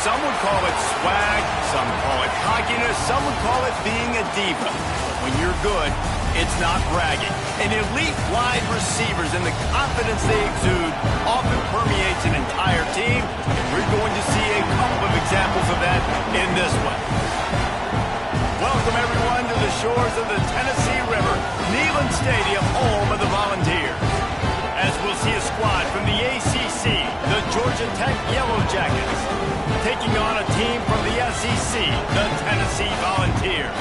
Some would call it swag, some call it cockiness, some would call it being a diva. But when you're good, it's not bragging. And elite wide receivers and the confidence they exude often permeates an entire team, and we're going to see a couple of examples of that in this one. Welcome, everyone, to the shores of the Tennessee River, Neyland Stadium, home of the Volunteers. As we'll see a squad from the ACC, the Georgia Tech Yellow Jackets, taking on a team from the SEC, the Tennessee Volunteers.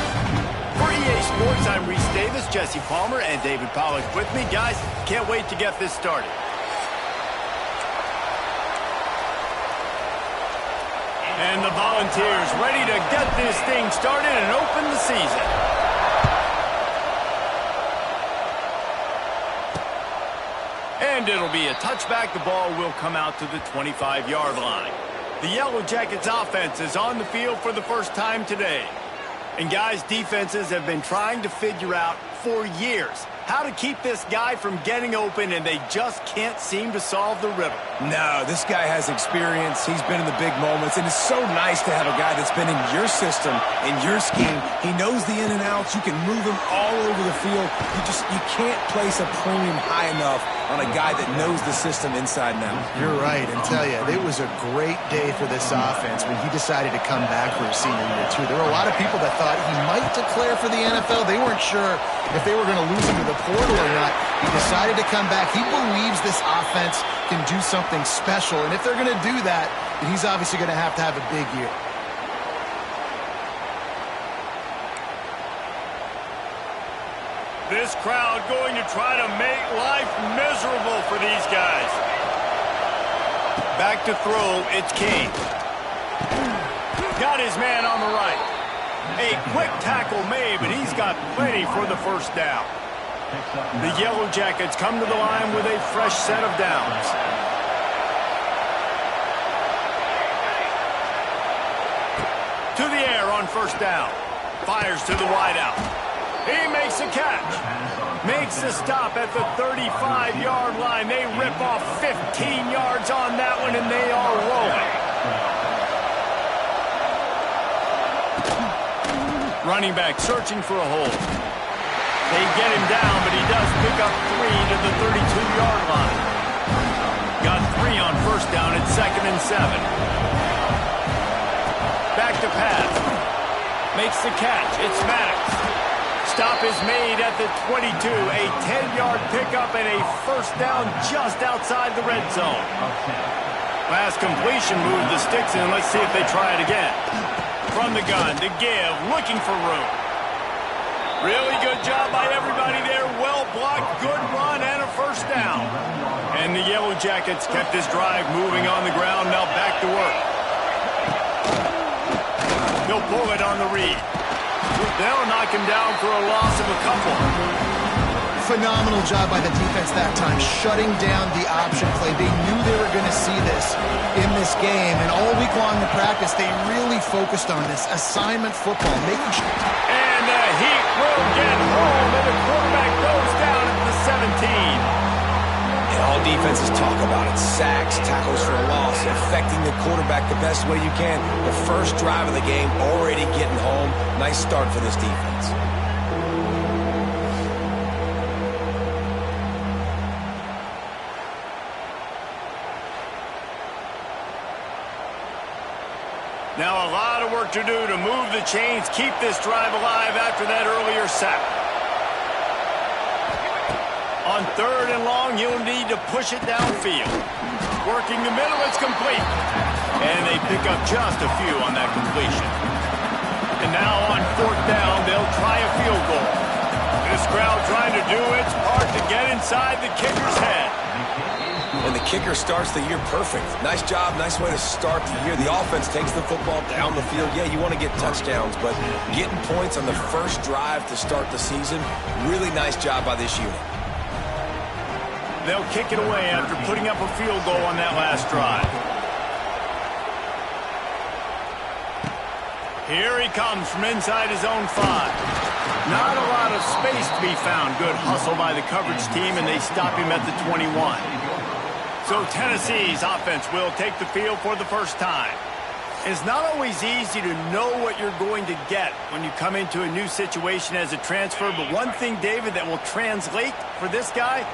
For EA Sports, I'm Reese Davis, Jesse Palmer, and David Pollack with me. Guys, can't wait to get this started. And the Volunteers ready to get this thing started and open the season. And it'll be a touchback. The ball will come out to the 25-yard line. The Yellow Jackets offense is on the field for the first time today. And guys, defenses have been trying to figure out for years how to keep this guy from getting open, and they just can't seem to solve the riddle. No, this guy has experience. He's been in the big moments, and it's so nice to have a guy that's been in your system, in your scheme. He knows the in and outs. You can move him all over the field. You can't place a premium high enough on a guy that knows the system inside and out. You're right, and tell you, it was a great day for this offense when he decided to come back for his senior year, too. There were a lot of people that thought he might declare for the NFL. They weren't sure if they were going to lose him to the portal or not. He decided to come back. He believes this offense can do something special, and if they're going to do that, then he's obviously going to have a big year. This crowd going to try to make life miserable for these guys. Back to throw, it's King. Got his man on the right. A quick tackle made, but he's got plenty for the first down. The Yellow Jackets come to the line with a fresh set of downs. To the air on first down. Fires to the wideout. He makes a catch. Makes a stop at the 35-yard line. They rip off 15 yards on that one, and they are rolling. Running back searching for a hole. They get him down, but he does pick up 3 to the 32-yard line. Got 3 on first down at 2nd and 7. Back to pass. Makes the catch. It's Maddox. Stop is made at the 22. A 10-yard pickup and a first down just outside the red zone. Last completion moved the sticks in. Let's see if they try it again. From the gun to give, looking for room. Really good job by everybody there. Well blocked, good run, and a first down. And the Yellow Jackets kept this drive moving on the ground. Now back to work. He'll pull it on the read. They'll knock him down for a loss of a couple. Phenomenal job by the defense that time, shutting down the option play. They knew they were going to see this in this game, and all week long in practice, they really focused on this assignment football, making sure. And the Heat will get home, and the quarterback goes down at the 17. And all defenses talk about it. Sacks, tackles for a loss, affecting the quarterback the best way you can. The first drive of the game, already getting home. Nice start for this defense. Now a lot of work to do to move the chains, keep this drive alive after that earlier sack. On 3rd and long, you'll need to push it downfield. Working the middle, it's complete. And they pick up just a few on that completion. And now on 4th down, they'll try a field goal. This crowd trying to do its part to get inside the kicker's head. And the kicker starts the year perfect. Nice job, nice way to start the year. The offense takes the football down the field. Yeah, you want to get touchdowns, but getting points on the first drive to start the season, really nice job by this unit. They'll kick it away after putting up a field goal on that last drive. Here he comes from inside his own 5. Not a lot of space to be found. Good hustle by the coverage team, and they stop him at the 21. So Tennessee's offense will take the field for the first time. It's not always easy to know what you're going to get when you come into a new situation as a transfer, but one thing, David, that will translate for this guy,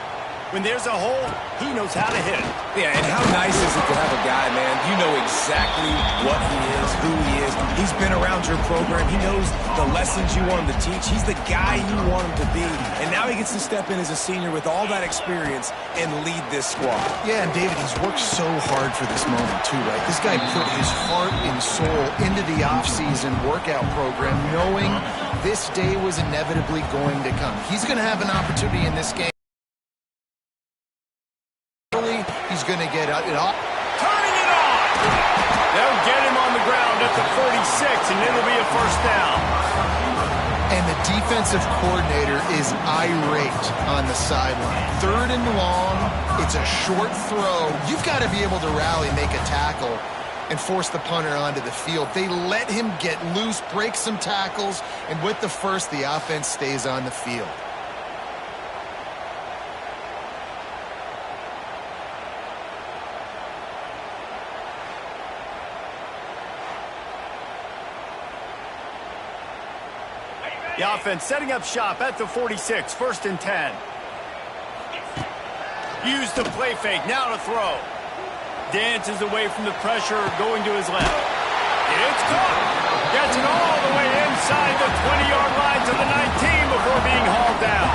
when there's a hole, he knows how to hit it. Yeah, and how nice is it to have a guy, man, you know exactly what he is, who he is. He's been around your program. He knows the lessons you want him to teach. He's the guy you want him to be. And now he gets to step in as a senior with all that experience and lead this squad. Yeah, and David, he's worked so hard for this moment too, right? This guy put his heart and soul into the offseason workout program knowing this day was inevitably going to come. He's going to have an opportunity in this game. He's going to get it off. Turning it on! They'll get him on the ground at the 46, and it'll be a first down. And the defensive coordinator is irate on the sideline. 3rd and long, it's a short throw. You've got to be able to rally, make a tackle, and force the punter onto the field. They let him get loose, break some tackles, and with the first, the offense stays on the field. The offense setting up shop at the 46, 1st and 10. Use the play fake, now to throw. Dances away from the pressure, going to his left. It's caught. Gets it all the way inside the 20-yard line to the 19 before being hauled down.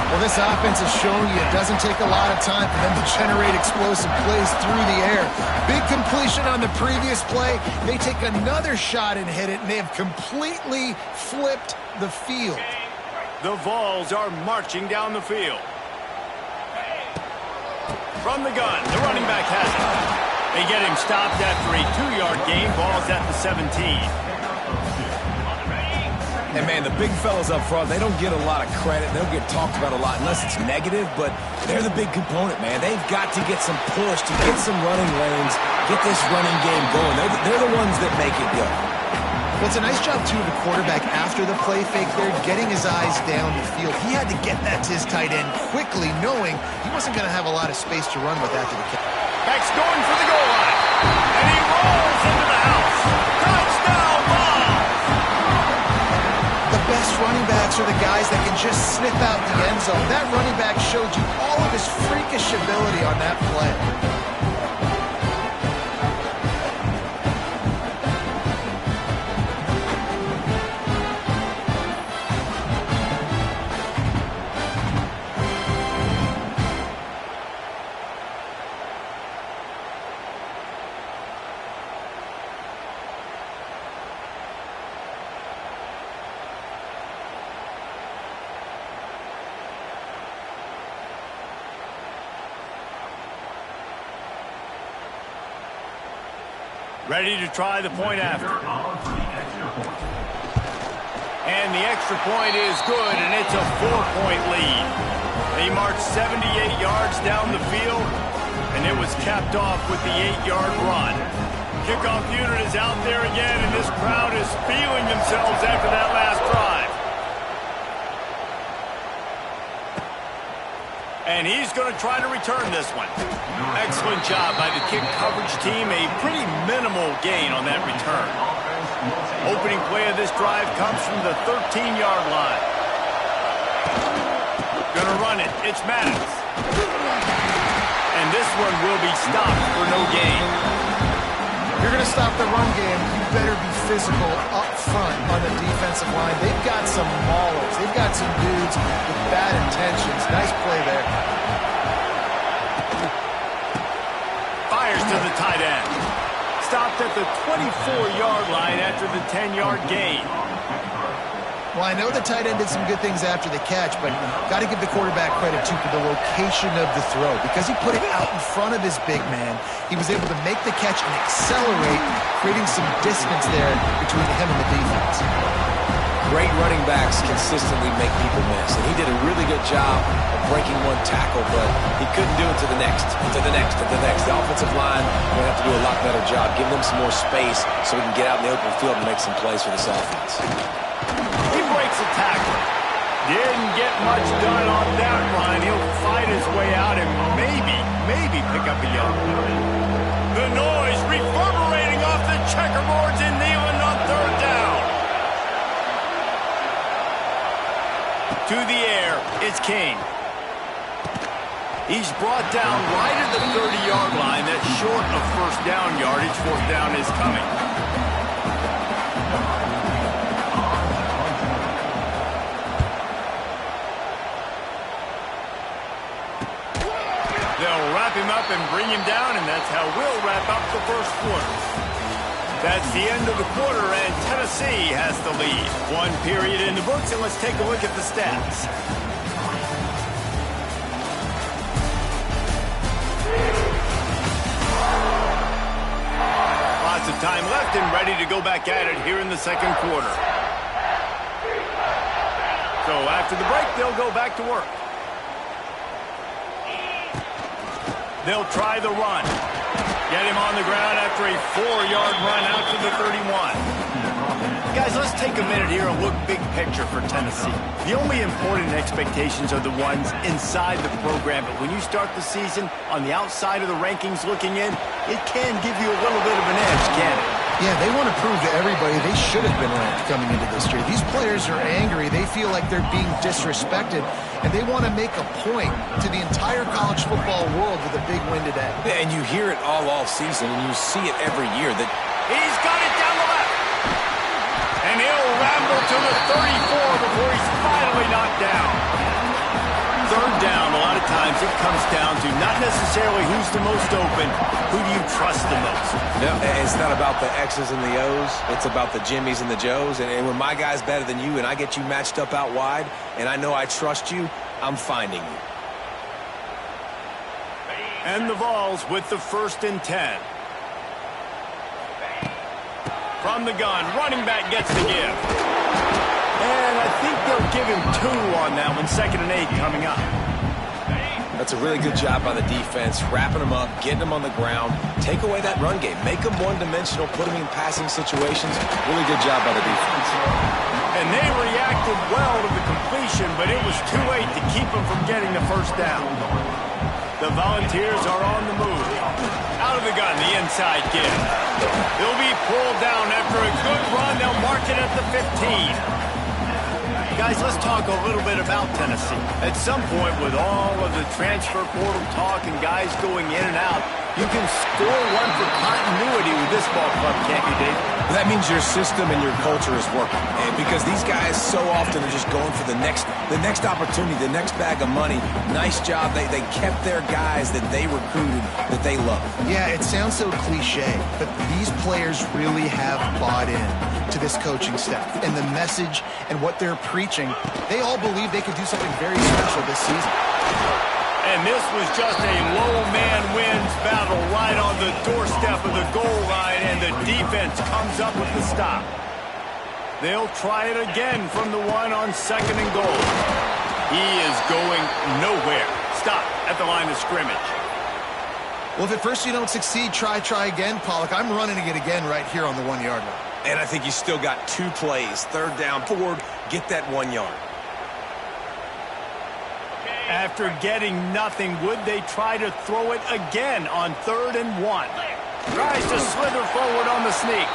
Well, this offense has shown you it doesn't take a lot of time for them to generate explosive plays through the air. Big completion on the previous play. They take another shot and hit it, and they have completely flipped the field. The Vols are marching down the field. From the gun, the running back has it. They get him stopped after a 2-yard gain. Ball's at the 17. And, man, the big fellas up front, they don't get a lot of credit. They don't get talked about a lot unless it's negative, but they're the big component, man. They've got to get some push, to get some running lanes, get this running game going. They're the ones that make it go. Well, it's a nice job, too, of the quarterback after the play fake there, getting his eyes down the field. He had to get that to his tight end quickly, knowing he wasn't going to have a lot of space to run with after the kick. Back's going for the goal line, and he rolls into the house. Touchdown, Vols! The best running backs are the guys that can just snip out the end zone. That running back showed you all of his freakish ability on that play. Ready to try the point after. And the extra point is good, and it's a 4-point lead. They marched 78 yards down the field, and it was capped off with the 8-yard run. Kickoff unit is out there again, and this crowd is feeling themselves after that last drive. And he's going to try to return this one. Excellent job by the kick coverage team. A pretty minimal gain on that return. Opening play of this drive comes from the 13-yard line. Gonna run it. It's Maddox. And this one will be stopped for no gain. If you're going to stop the run game, you better be physical up front on the defensive line. They've got some maulers. They've got some dudes with bad intentions. Nice play there. Fires to the tight end. Stopped at the 24-yard line after the 10-yard gain. Well, I know the tight end did some good things after the catch, but got to give the quarterback credit, too, for the location of the throw. Because he put it out in front of his big man, he was able to make the catch and accelerate, creating some distance there between him and the defense. Great running backs consistently make people miss, and he did a really good job of breaking one tackle, but he couldn't do it to the next, and to the next, and to the next. The offensive line will have to do a lot better job, give them some more space so we can get out in the open field and make some plays for this offense. He breaks a tackle. Didn't get much done on that run. He'll fight his way out and maybe pick up a yard. The noise reverberating off to the air. It's King. He's brought down right at the 30-yard line. That's short of first down yardage. Fourth down is coming. They'll wrap him up and bring him down, and that's how we'll wrap up the first quarter. That's the end of the quarter, and Tennessee has the lead. One period in the books, and let's take a look at the stats. Lots of time left and ready to go back at it here in the second quarter. So after the break, they'll go back to work. They'll try the run. Get him on the ground after a 4-yard run out to the 31. Guys, let's take a minute here and look big picture for Tennessee. The only important expectations are the ones inside the program, but when you start the season on the outside of the rankings looking in, it can give you a little bit of an edge, can't it? Yeah, they want to prove to everybody they should have been ranked coming into this year. These players are angry. They feel like they're being disrespected, and they want to make a point to the entire college football world with a big win today. Yeah, and you hear it all season, and you see it every year. That he's got it down the left. And he'll ramble to the 34 before he's finally knocked down. Third down, a lot of times it comes down to not necessarily who's the most open, who do you trust the most? no, it's not about the X's and the O's. It's about the Jimmys and the Joes. And when my guy's better than you and I get you matched up out wide, and I know I trust you, I'm finding you. And the Vols with the 1st and 10. From the gun, running back gets the give. And I think they'll give him 2 on that one. 2nd and 8 coming up. That's a really good job by the defense, wrapping them up, getting them on the ground, take away that run game, make them one-dimensional, put them in passing situations. Really good job by the defense. And they reacted well to the completion, but it was too late to keep them from getting the first down. The Volunteers are on the move. Out of the gun, the inside give. They'll be pulled down after a good run. They'll mark it at the 15. Guys, let's talk a little bit about Tennessee. At some point, with all of the transfer portal talk and guys going in and out, you can score one for continuity with this ball club, can't you, Dave? That means your system and your culture is working. And because these guys so often are just going for the next opportunity, the next bag of money. Nice job. They kept their guys that they recruited, that they love. Yeah, it sounds so cliche, but these players really have bought in to this coaching staff and the message and what they're preaching. They all believe they could do something very special this season. And this was just a low man wins battle right on the doorstep of the goal line, and the defense comes up with the stop. They'll try it again from the 1 on 2nd and goal. He is going nowhere. Stop at the line of scrimmage. Well, if at first you don't succeed, try again, Pollock. I'm running it again right here on the 1-yard line. And I think you still got 2 plays. 3rd down, forward, get that 1 yard. After getting nothing, would they try to throw it again on 3rd and 1? Tries to slither forward on the sneak.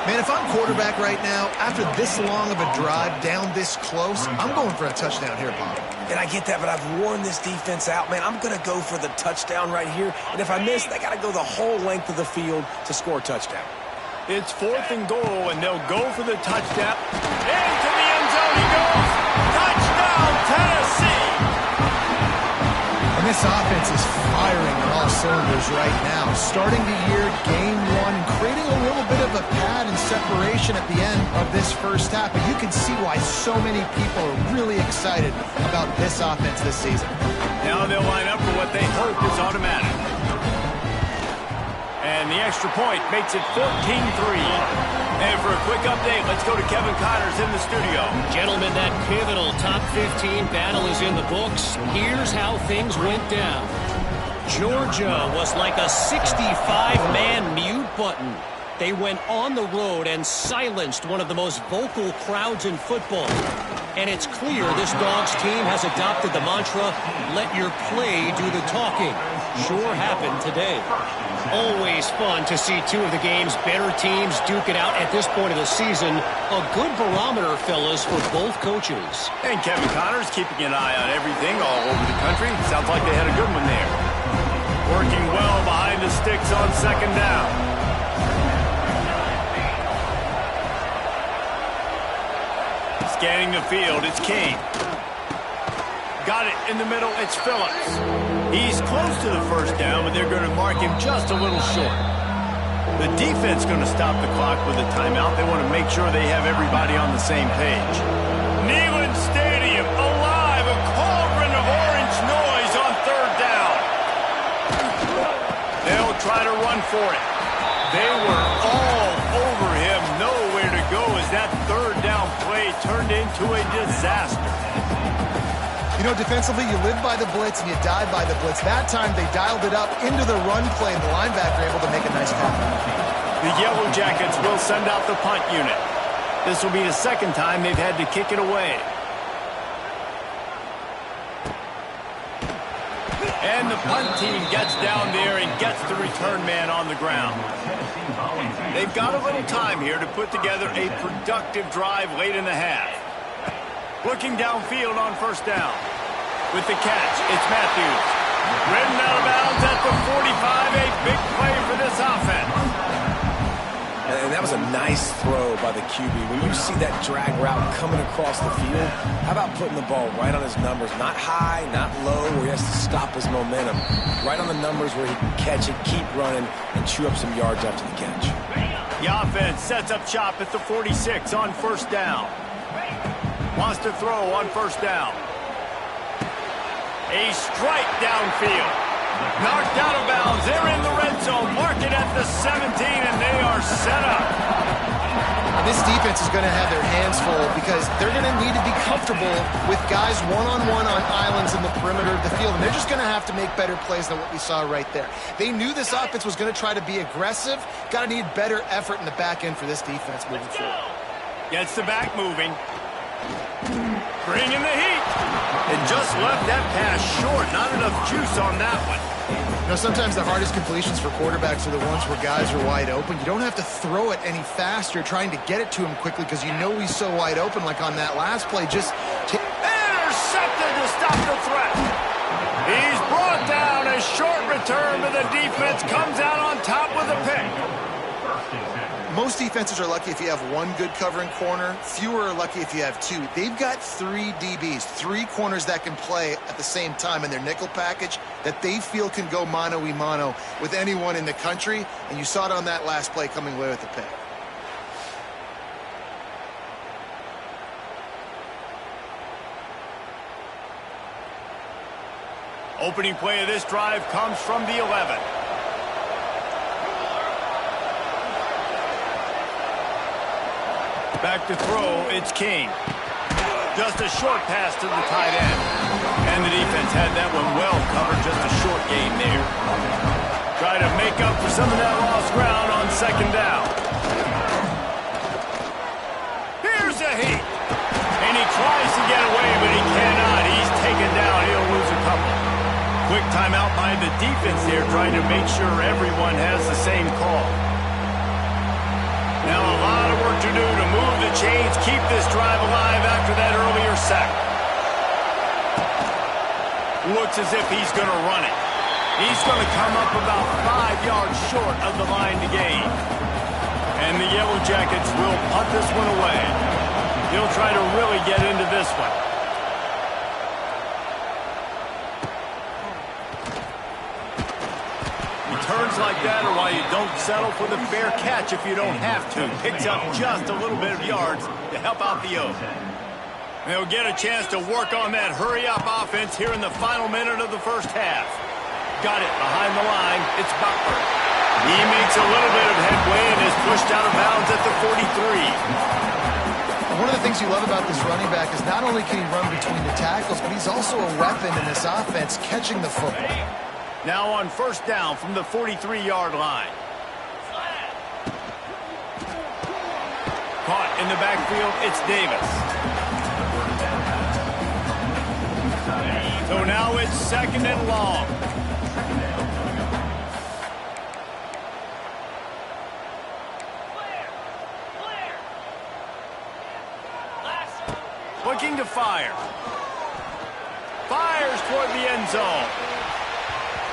Man, if I'm quarterback right now, after this long of a drive down this close, I'm going for a touchdown here, Pollock. And I get that, but I've worn this defense out, man. I'm going to go for the touchdown right here. And if I miss, they got to go the whole length of the field to score a touchdown. It's 4th and goal, and they'll go for the touchdown. Into the end zone he goes. Touchdown, Tennessee! And this offense is firing on all cylinders right now. Starting the year, game 1, and creating a little bit of a pad and separation at the end of this first half. And you can see why so many people are really excited about this offense this season. Now they'll line up for what they hope is automatic. And the extra point makes it 14-3. And for a quick update, let's go to Kevin Connors in the studio. Gentlemen, that pivotal top 15 battle is in the books. Here's how things went down. Georgia was like a 65-man mute button. They went on the road and silenced one of the most vocal crowds in football. And it's clear this Dogs team has adopted the mantra, let your play do the talking. Sure happened today. Always fun to see two of the game's better teams duke it out at this point of the season. A good barometer, fellas, for both coaches. And Kevin Connors keeping an eye on everything all over the country. Sounds like they had a good one there. Working well behind the sticks on second down. Scanning the field, it's King. Got it in the middle, it's Phillips. He's close to the first down, but they're going to mark him just a little short. The defense going to stop the clock with a timeout. They want to make sure they have everybody on the same page. Neyland Stadium, alive, a cauldron of orange noise on third down. They'll try to run for it. They were all over him, nowhere to go as that third down play turned into a disaster. You know, defensively, you live by the blitz and you die by the blitz. That time, they dialed it up into the run play, and the linebacker able to make a nice tackle. The Yellow Jackets will send out the punt unit. This will be the second time they've had to kick it away. And the punt team gets down there and gets the return man on the ground. They've got a little time here to put together a productive drive late in the half. Looking downfield on first down. With the catch, it's Matthews. Ridden out of bounds at the 45, a big play for this offense. And that was a nice throw by the QB. When you see that drag route coming across the field, how about putting the ball right on his numbers? Not high, not low, where he has to stop his momentum. Right on the numbers where he can catch it, keep running, and chew up some yards after the catch. The offense sets up shop at the 46 on first down. Wants to throw on first down. A strike downfield. Knocked out of bounds. They're in the red zone. Mark it at the 17, and they are set up. This defense is going to have their hands full because they're going to need to be comfortable with guys one-on-one on islands in the perimeter of the field, and they're just going to have to make better plays than what we saw right there. They knew this offense was going to try to be aggressive. Got to need better effort in the back end for this defense moving forward. Gets the back moving. Bringing the heat. And just left that pass short. Not enough juice on that one. You know, sometimes the hardest completions for quarterbacks are the ones where guys are wide open. You don't have to throw it any faster trying to get it to him quickly because you know he's so wide open, like on that last play. Just intercepted to stop the threat. He's brought down. A short return, but the defense comes out on top with a pick. Most defenses are lucky if you have one good covering corner. Fewer are lucky if you have two. They've got three DBs, three corners that can play at the same time in their nickel package that they feel can go mano-a-mano with anyone in the country. And you saw it on that last play coming away with the pick. Opening play of this drive comes from the 11. Back to throw, it's King. Just a short pass to the tight end. And the defense had that one well covered, just a short gain there. Try to make up for some of that lost ground on second down. Here's a heat. And he tries to get away, but he cannot. He's taken down. He'll lose a couple. Quick timeout by the defense there, trying to make sure everyone has the same call. Now a lot of work to do to move the chains, keep this drive alive after that earlier sack. Looks as if he's going to run it. He's going to come up about 5 yards short of the line to gain. And the Yellow Jackets will punt this one away. He'll try to really get into this one. Turns like that are why you don't settle for the fair catch if you don't have to. Picks up just a little bit of yards to help out the O's. They'll get a chance to work on that hurry-up offense here in the final minute of the first half. Got it behind the line. It's Butler. He makes a little bit of headway and is pushed out of bounds at the 43. One of the things you love about this running back is not only can he run between the tackles, but he's also a weapon in this offense catching the football. Now on first down from the 43-yard line. Caught in the backfield, it's Davis. So now it's second and long. looking to fire. Fires toward the end zone.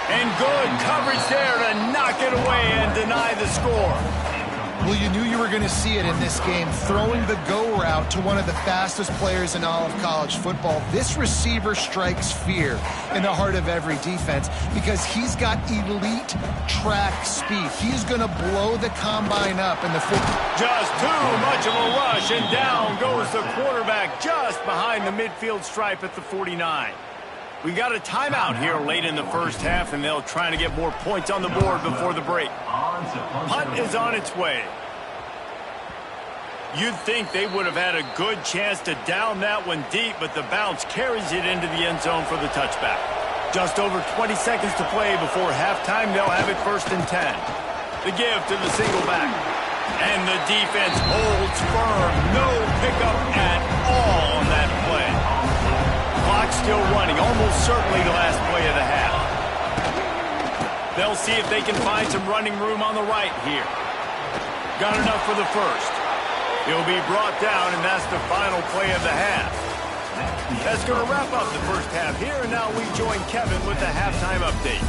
And good coverage there to knock it away and deny the score. Well, you knew you were going to see it in this game, throwing the go route to one of the fastest players in all of college football. This receiver strikes fear in the heart of every defense because he's got elite track speed. He's going to blow the combine up in the Just too much of a rush, and down goes the quarterback just behind the midfield stripe at the 49. We got a timeout here late in the first half, and they'll try to get more points on the board before the break. Punt is on its way. You'd think they would have had a good chance to down that one deep, but the bounce carries it into the end zone for the touchback. Just over 20 seconds to play before halftime. They'll have it 1st and 10. The give to the single back. And the defense holds firm. No pickup at all on that play. Clock still running, almost certainly the last play of the half. They'll see if they can find some running room on the right here. Got enough for the first. He'll be brought down, and that's the final play of the half. That's going to wrap up the first half here, and now we join Kevin with the halftime update.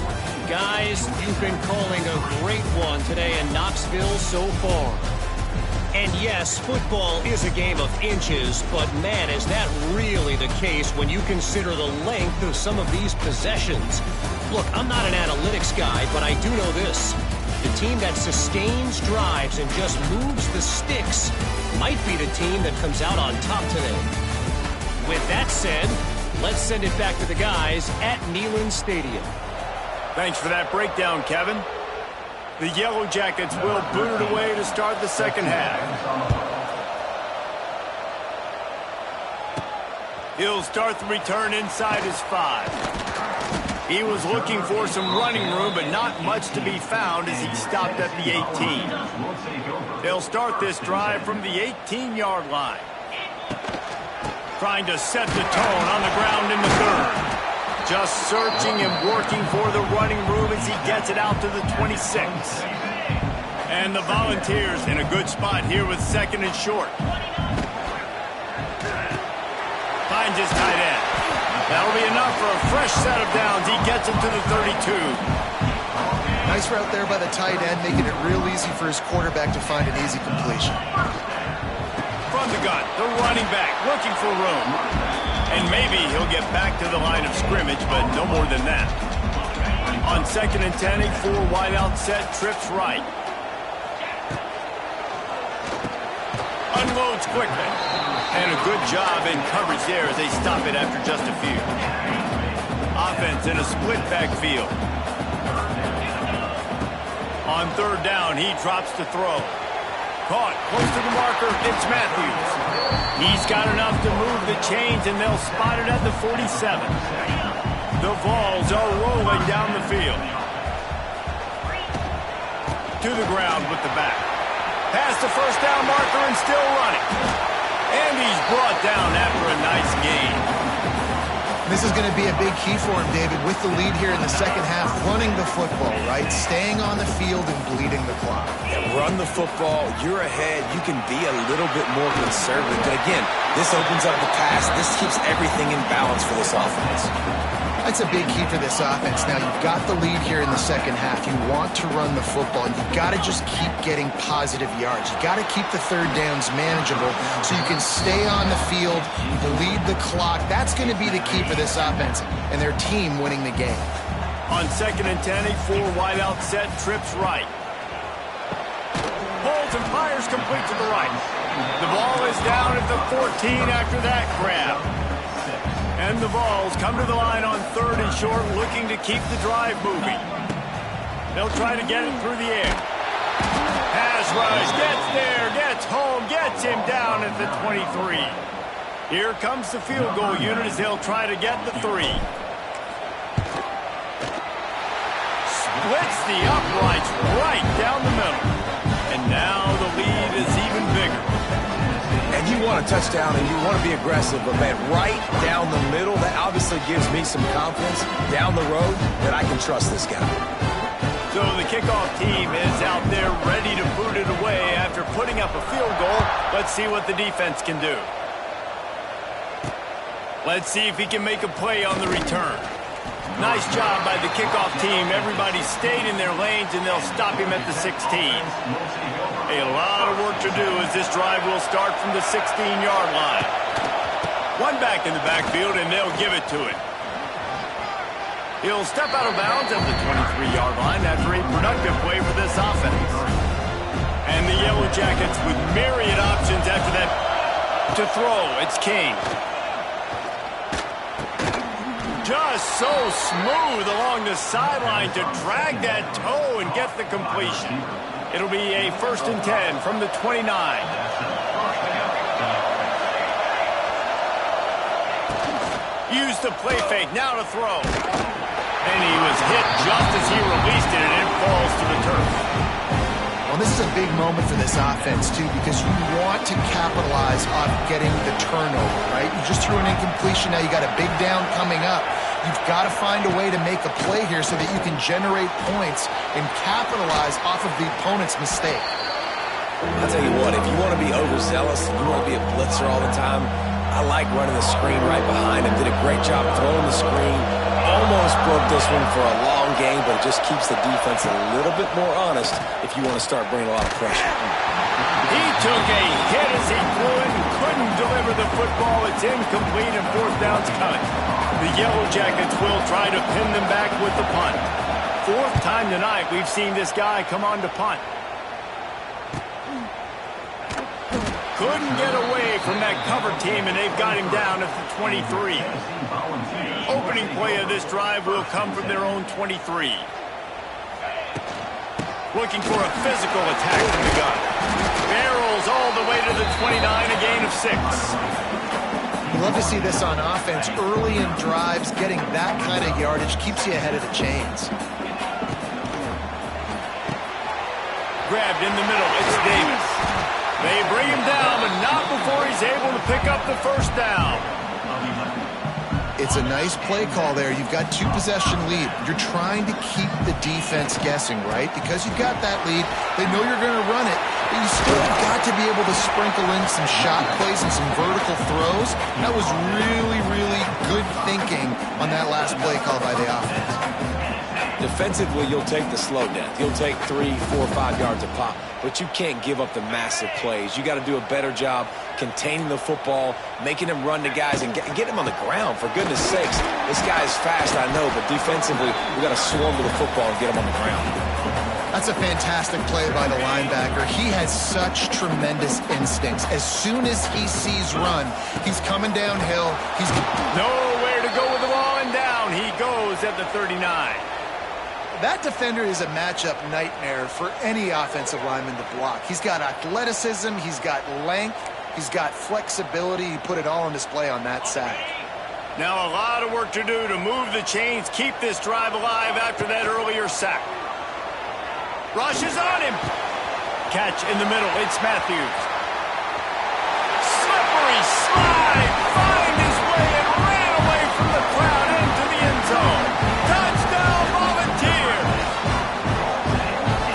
Guys, you've been calling a great one today in Knoxville so far. And yes, football is a game of inches, but man, is that really the case when you consider the length of some of these possessions. Look, I'm not an analytics guy, but I do know this. The team that sustains drives and just moves the sticks might be the team that comes out on top today. With that said, let's send it back to the guys at Neyland Stadium. Thanks for that breakdown, Kevin. The Yellow Jackets will boot it away to start the second half. He'll start the return inside his 5. He was looking for some running room, but not much to be found as he stopped at the 18. They'll start this drive from the 18-yard line. Trying to set the tone on the ground in the 3rd. Just searching and working for the running room as he gets it out to the 26. And the Volunteers in a good spot here with 2nd and short. Finds his tight end. That'll be enough for a fresh set of downs. He gets him to the 32. Nice route there by the tight end, making it real easy for his quarterback to find an easy completion. From the gun, the running back looking for room. And maybe he'll get back to the line of scrimmage, but no more than that. On 2nd and 10, a 4 wideout set, trips right. Unloads quickly. And a good job in coverage there as they stop it after just a few. Offense in a split backfield. On 3rd down, he drops to throw. Caught close to the marker, it's Matthews. He's got enough to move the chains, and they'll spot it at the 47. The Vols are rolling down the field. To the ground with the back. Past the 1st down marker and still running. And he's brought down after a nice gain. This is going to be a big key for him, David, with the lead here in the second half, running the football, right? Staying on the field and bleeding the clock. Yeah, run the football. You're ahead. You can be a little bit more conservative. But again, this opens up the pass. This keeps everything in balance for this offense. That's a big key for this offense. Now, you've got the lead here in the second half. You want to run the football. You've got to just keep getting positive yards. You've got to keep the 3rd downs manageable so you can stay on the field, bleed the clock. That's going to be the key for this offense and their team winning the game. On 2nd and 10, a 4 wideout set, trips right. Holds and fires complete to the right. The ball is down at the 14 after that grab. And the Vols come to the line on 3rd and short, looking to keep the drive moving. They'll try to get it through the air. Pass rush, gets there, gets home, gets him down at the 23. Here comes the field goal unit as they'll try to get the 3. Splits the uprights right down the middle. And now the lead is even bigger. And you want a touchdown and you want to be aggressive, but man, right down the middle, that obviously gives me some confidence down the road that I can trust this guy. So the kickoff team is out there ready to boot it away after putting up a field goal. Let's see what the defense can do. Let's see if he can make a play on the return. Nice job by the kickoff team. Everybody stayed in their lanes, and they'll stop him at the 16. A lot of work to do as this drive will start from the 16-yard line. One back in the backfield, and they'll give it to him. He'll step out of bounds at the 23-yard line after a productive play for this offense. And the Yellow Jackets with myriad options after that to throw. It's King. Just so smooth along the sideline to drag that toe and get the completion. It'll be a 1st and 10 from the 29. Use the play fake, now to throw. And he was hit just as he released it, and it falls to the turf. Well, this is a big moment for this offense, too, because you want to capitalize on getting the turnover, right? You just threw an incompletion. Now you got a big down coming up. You've got to find a way to make a play here so that you can generate points and capitalize off of the opponent's mistake. I'll tell you what, if you want to be overzealous, you want to be a blitzer all the time, I like running the screen right behind him. Did a great job throwing the screen. Almost broke this one for a long game, but it just keeps the defense a little bit more honest if you want to start bringing a lot of pressure. He took a hit as he threw it and couldn't deliver the football. It's incomplete and 4th down's cut. The Yellow Jackets will try to pin them back with the punt. 4th time tonight we've seen this guy come on to punt. Couldn't get away from that cover team, and they've got him down at the 23. Opening play of this drive will come from their own 23. Looking for a physical attack from the gun. Barrels all the way to the 29, a gain of 6. You love to see this on offense. Early in drives, getting that kind of yardage keeps you ahead of the chains. Grabbed in the middle, it's Davis. They bring him down, but not before he's able to pick up the 1st down. It's a nice play call there. You've got 2-possession lead. You're trying to keep the defense guessing, right? Because you've got that lead, they know you're going to run it, but you still got to be able to sprinkle in some shot plays and some vertical throws. That was really, really good thinking on that last play call by the offense. Defensively, you'll take the slow down. You'll take 3, 4, 5 yards a pop, but you can't give up the massive plays. You got to do a better job containing the football, making him run to guys, and get him on the ground. For goodness sakes, this guy is fast, I know, but defensively, we got to swarm to the football and get him on the ground. That's a fantastic play by the linebacker. He has such tremendous instincts. As soon as he sees run, he's coming downhill. He's nowhere to go with the ball, and down he goes at the 39. That defender is a matchup nightmare for any offensive lineman to block. He's got athleticism, he's got length, he's got flexibility. He put it all on display on that sack. Now a lot of work to do to move the chains, keep this drive alive after that earlier sack. Rushes on him. Catch in the middle, it's Matthews. Slippery slide, find his way and ran away from the crowd into the end zone. Touchdown, Volunteers!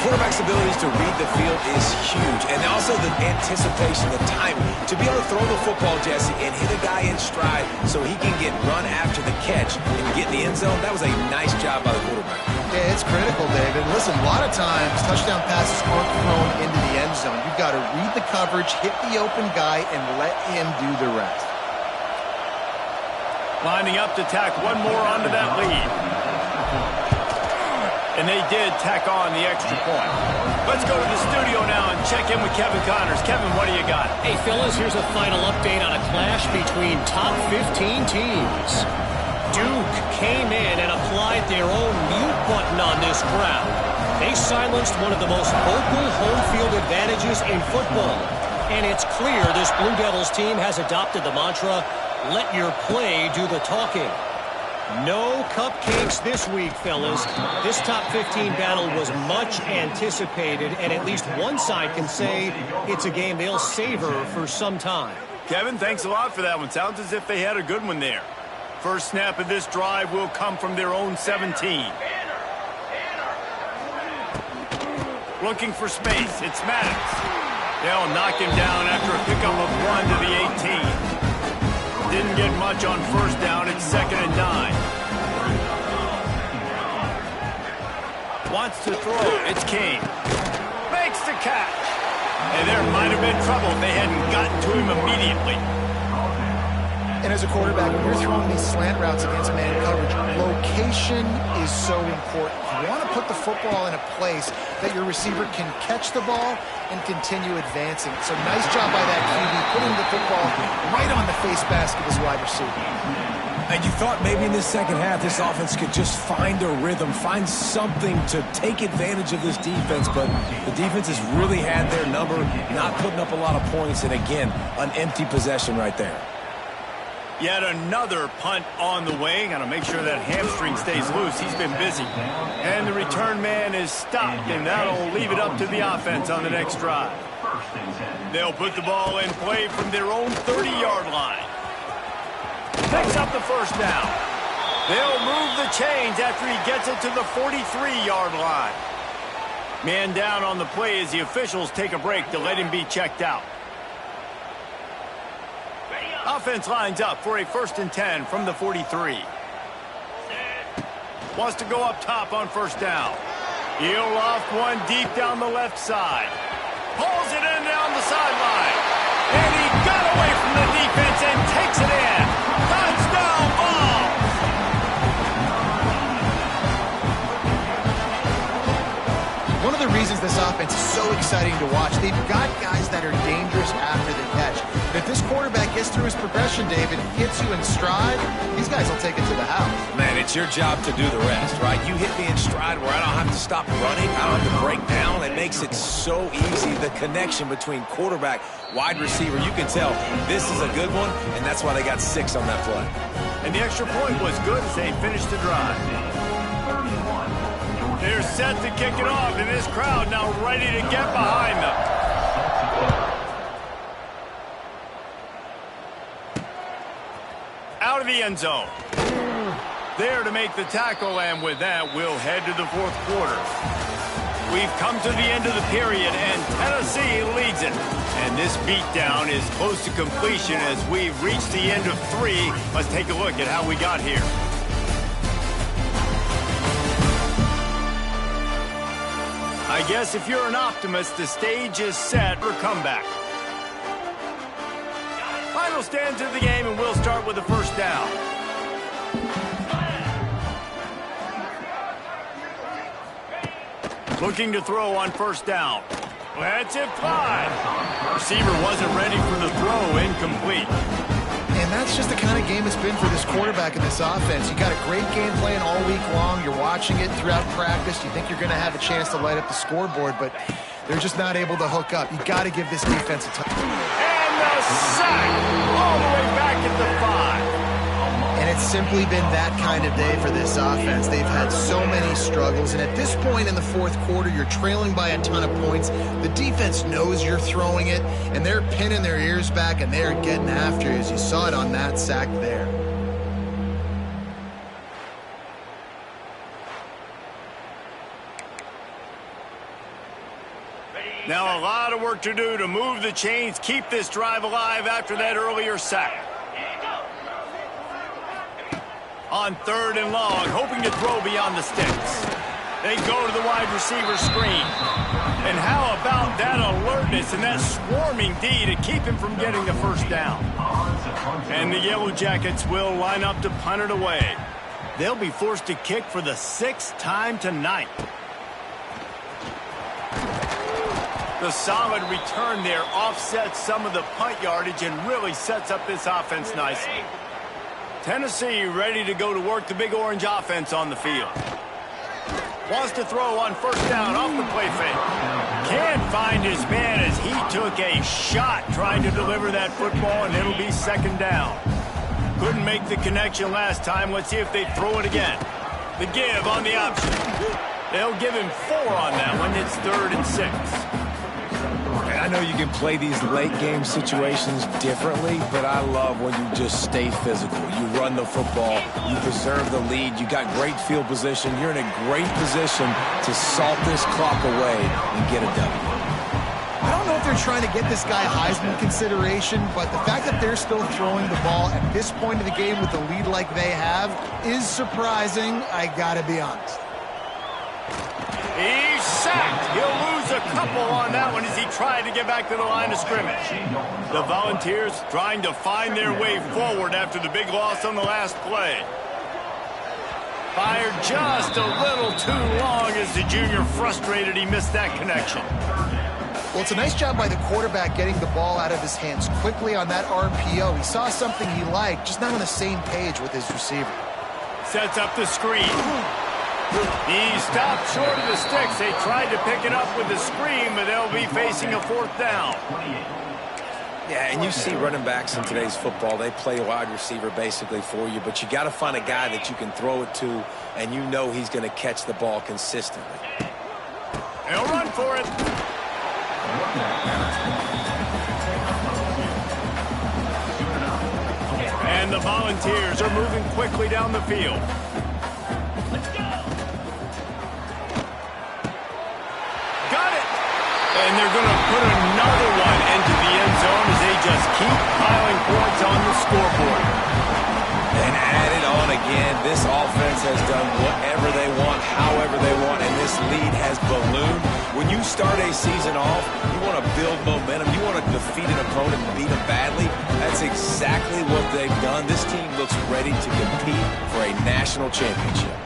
Quarterback's abilities to read the field is huge, and also the anticipation, the timing. To be able to throw the football, Jesse, and hit a guy in stride so he can get run after the catch and get in the end zone, that was a nice job by the quarterback. Yeah, it's critical, David. Listen, a lot of times touchdown passes aren't thrown into the end zone. You've got to read the coverage, hit the open guy, and let him do the rest. Lining up to tack one more onto that lead. And they did tack on the extra point. Let's go to the studio now and check in with Kevin Connors. Kevin, what do you got? Hey, fellas, here's a final update on a clash between top 15 teams. Duke came in and applied their own mute button on this crowd. They silenced one of the most vocal home field advantages in football. And it's clear this Blue Devils team has adopted the mantra, let your play do the talking. No cupcakes this week, fellas. This top 15 battle was much anticipated, and at least one side can say it's a game they'll savor for some time. Kevin, thanks a lot for that one. Sounds as if they had a good one there. First snap of this drive will come from their own 17. Looking for space. It's Maddox. They'll knock him down after a pickup of 1 to the 18. didn't get much on first down. It's 2nd and 9. Wants to throw. It's King. Makes the catch. And there might have been trouble if they hadn't gotten to him immediately. And as a quarterback, when you're throwing these slant routes against man coverage, location is so important. You want to put the football in a place that your receiver can catch the ball and continue advancing. So nice job by that QB, putting the football right on the face mask of his wide receiver. And you thought maybe in this second half this offense could just find a rhythm, find something to take advantage of this defense, but the defense has really had their number, not putting up a lot of points, and again, an empty possession right there. Yet another punt on the way. Got to make sure that hamstring stays loose. He's been busy. And the return man is stopped, and that'll leave it up to the offense on the next drive. They'll put the ball in play from their own 30-yard line. Picks up the first down. They'll move the chains after he gets it to the 43-yard line. Man down on the play as the officials take a break to let him be checked out. Offense lines up for a 1st and 10 from the 43. Wants to go up top on first down. He'll loft one deep down the left side. Pulls it in down the sideline. And he got away from the defense and takes it in. Touchdown ball! One of the reasons this offense is so exciting to watch, they've got guys that are dangerous after the catch. If this quarterback gets through his progression, David, hits you in stride, these guys will take it to the house. Man, it's your job to do the rest, right? You hit me in stride where I don't have to stop running, I don't have to break down. It makes it so easy, the connection between quarterback, wide receiver. You can tell this is a good one, and that's why they got 6 on that play. And the extra point was good as they finished the drive. They're set to kick it off, and this crowd now ready to get behind them. Out of the end zone. There to make the tackle, and with that, we'll head to the 4th quarter. We've come to the end of the period, and Tennessee leads it. And this beatdown is close to completion as we've reached the end of 3. Let's take a look at how we got here. I guess if you're an optimist, the stage is set for comeback. Final stands of the game, and we'll start with the first down. Looking to throw on first down. Lets it fly. Receiver wasn't ready for the throw, incomplete. And that's just the kind of game it's been for this quarterback in this offense. You got a great game plan all week long. You're watching it throughout practice. You think you're going to have a chance to light up the scoreboard, but they're just not able to hook up. You got to give this defense a touch. And the sack all the way back at the 5. And it's simply been that kind of day for this offense. They've had so many struggles, and at this point in the 4th quarter, you're trailing by a ton of points. The defense knows you're throwing it, and they're pinning their ears back, and they're getting after you, as you saw it on that sack there. Now a lot of work to do to move the chains, keep this drive alive after that earlier sack. On 3rd and long, hoping to throw beyond the sticks. They go to the wide receiver screen. And how about that alertness and that swarming D to keep him from getting the first down? And the Yellow Jackets will line up to punt it away. They'll be forced to kick for the 6th time tonight. The solid return there offsets some of the punt yardage and really sets up this offense nicely. Tennessee ready to go to work the Big Orange offense on the field. Wants to throw on first down off the play fake. Can't find his man as he took a shot trying to deliver that football, and it'll be 2nd down. Couldn't make the connection last time. Let's see if they throw it again. The give on the option. They'll give him 4 on that one. It's 3rd and 6. And I know you can play these late game situations differently, but I love when you just stay physical. You run the football, you preserve the lead, you got great field position, you're in a great position to salt this clock away and get a W. I don't know if they're trying to get this guy Heisman consideration, but the fact that they're still throwing the ball at this point of the game with the lead like they have is surprising, I gotta be honest. He's sacked. He'll lose a couple on that one as he tried to get back to the line of scrimmage. The Volunteers trying to find their way forward after the big loss on the last play. Fired just a little too long as the junior frustrated he missed that connection. Well, it's a nice job by the quarterback getting the ball out of his hands quickly on that RPO. He saw something he liked, just not on the same page with his receiver. Sets up the screen. He stopped short of the sticks. They tried to pick it up with the screen, but they'll be facing a fourth down. Yeah, and you see running backs in today's football, they play wide receiver basically for you, but you got to find a guy that you can throw it to, and you know he's going to catch the ball consistently. They'll run for it. And the Volunteers are moving quickly down the field. And they're going to put another one into the end zone as they just keep piling points on the scoreboard. And add it on again. This offense has done whatever they want, however they want, and this lead has ballooned. When you start a season off, you want to build momentum. You want to defeat an opponent and beat them badly. That's exactly what they've done. This team looks ready to compete for a national championship.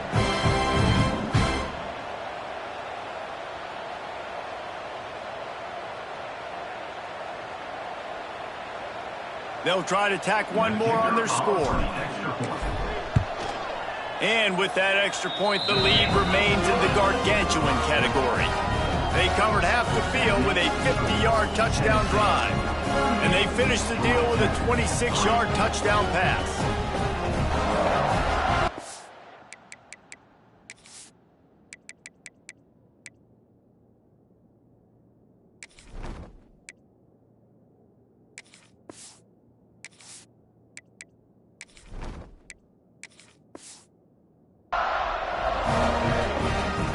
They'll try to tack one more on their score. And with that extra point, the lead remains in the gargantuan category. They covered half the field with a 50-yard touchdown drive. And they finished the deal with a 26-yard touchdown pass.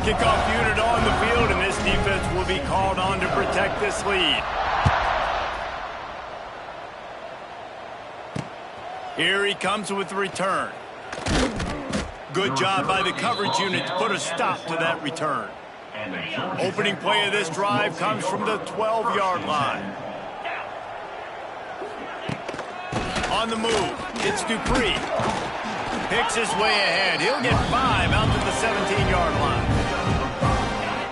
Kickoff unit on the field, and this defense will be called on to protect this lead. Here he comes with the return. Good job by the coverage unit to put a stop to that return. Opening play of this drive comes from the 12-yard line. On the move, it's Dupree. Picks his way ahead. He'll get 5 out to the 17-yard line.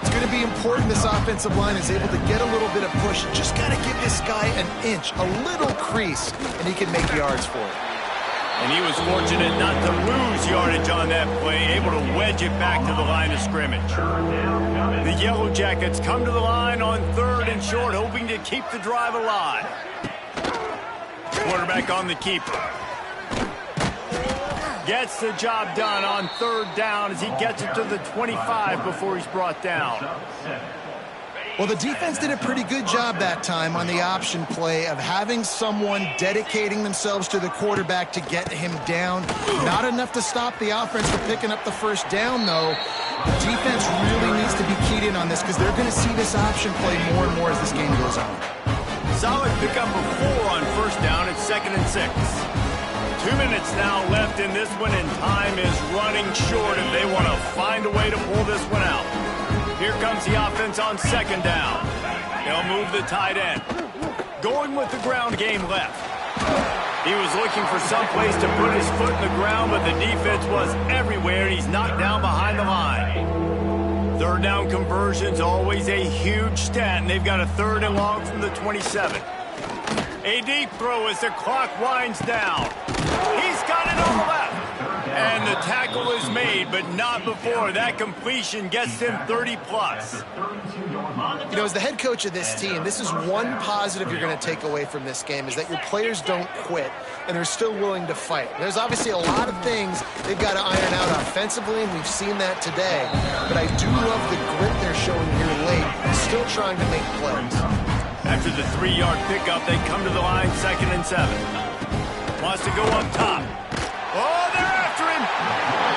It's going to be important this offensive line is able to get a little bit of push. Just got to give this guy an inch, a little crease, and he can make yards for it. And he was fortunate not to lose yardage on that play, able to wedge it back to the line of scrimmage. The Yellow Jackets come to the line on 3rd and short, hoping to keep the drive alive. Quarterback on the keeper. Gets the job done on 3rd down as he gets it to the 25 before he's brought down. Well, the defense did a pretty good job that time on the option play of having someone dedicating themselves to the quarterback to get him down. Not enough to stop the offense from picking up the first down, though. The defense really needs to be keyed in on this because they're going to see this option play more and more as this game goes on. Solid pickup of 4 on 1st down at 2nd and 6. 2 minutes now left in this one, and time is running short if they want to find a way to pull this one out. Here comes the offense on 2nd down. They'll move the tight end. Going with the ground game left. He was looking for some place to put his foot in the ground, but the defense was everywhere, and he's knocked down behind the line. 3rd down conversion's always a huge stat, and they've got a 3rd and long from the 27. A deep throw as the clock winds down. He's got it on the left. And the tackle is made, but not before that completion gets him 30-plus. You know, as the head coach of this team, this is one positive you're going to take away from this game, is that your players don't quit, and they're still willing to fight. There's obviously a lot of things they've got to iron out offensively, and we've seen that today. But I do love the grit they're showing here late, still trying to make plays. After the 3-yard pickup, they come to the line 2nd and 7. Wants to go up top. Oh, they're after him.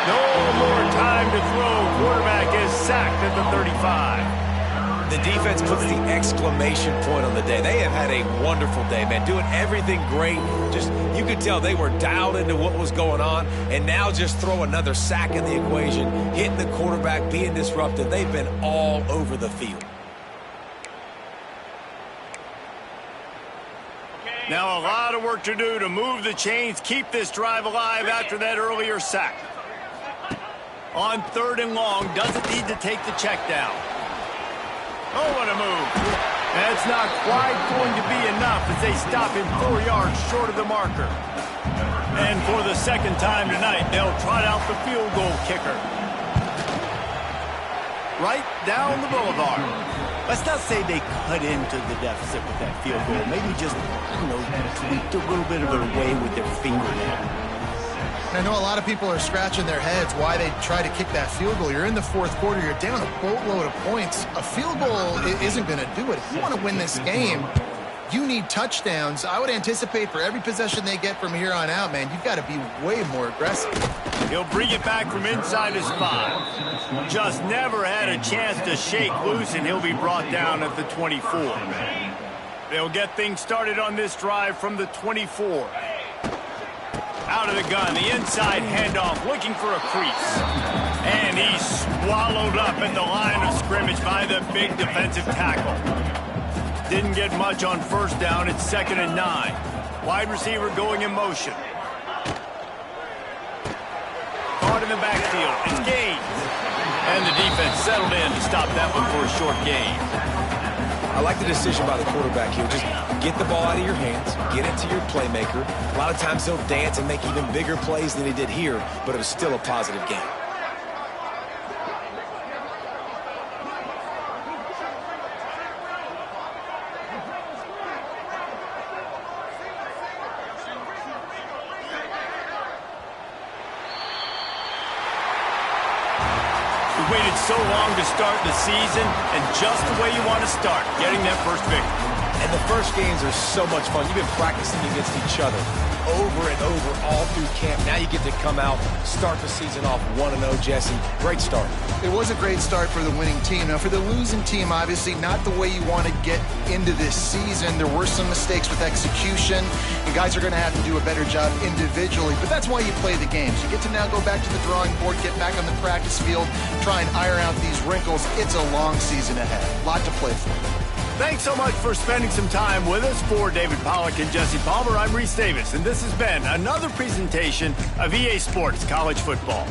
No more time to throw. Quarterback is sacked at the 35. The defense puts the exclamation point on the day. They have had a wonderful day, man, doing everything great. Just, you could tell they were dialed into what was going on, and now just throw another sack in the equation, hitting the quarterback, being disruptive. They've been all over the field. Now a lot of work to do to move the chains, keep this drive alive after that earlier sack. On 3rd and long, doesn't need to take the check down. Oh, what a move. That's not quite going to be enough as they stop him 4 yards short of the marker. And for the second time tonight, they'll trot out the field goal kicker. Right down the boulevard. Let's not say they cut into the deficit with that field goal. Maybe just, tweaked a little bit of their way with their fingernail. I know a lot of people are scratching their heads why they try to kick that field goal. You're in the 4th quarter. You're down a boatload of points. A field goal isn't going to do it. If you want to win this game, you need touchdowns. I would anticipate for every possession they get from here on out, man, you've got to be way more aggressive. He'll bring it back from inside his 5. Just never had a chance to shake loose, and he'll be brought down at the 24. They'll get things started on this drive from the 24. Out of the gun, the inside handoff, looking for a crease. And he's swallowed up at the line of scrimmage by the big defensive tackle. Didn't get much on 1st down. It's 2nd and 9. Wide receiver going in motion. Caught in the backfield. It's Gaines. And the defense settled in to stop that one for a short gain. I like the decision by the quarterback here. Just get the ball out of your hands, get it to your playmaker. A lot of times he'll dance and make even bigger plays than he did here, but it was still a positive game. Waited so long to start the season, and just the way you want to start, getting that first victory. And the first games are so much fun. You've been practicing against each other over and over all through camp. Now you get to come out, start the season off 1-0, Jesse. Great start. It was a great start for the winning team. Now, for the losing team, obviously not the way you want to get into this season. There were some mistakes with execution, and guys are going to have to do a better job individually. But that's why you play the games. You get to now go back to the drawing board, get back on the practice field, try and iron out these wrinkles. It's a long season ahead. A lot to play for. Thanks so much for spending some time with us. For David Pollack and Jesse Palmer, I'm Reese Davis, and this has been another presentation of EA Sports College Football.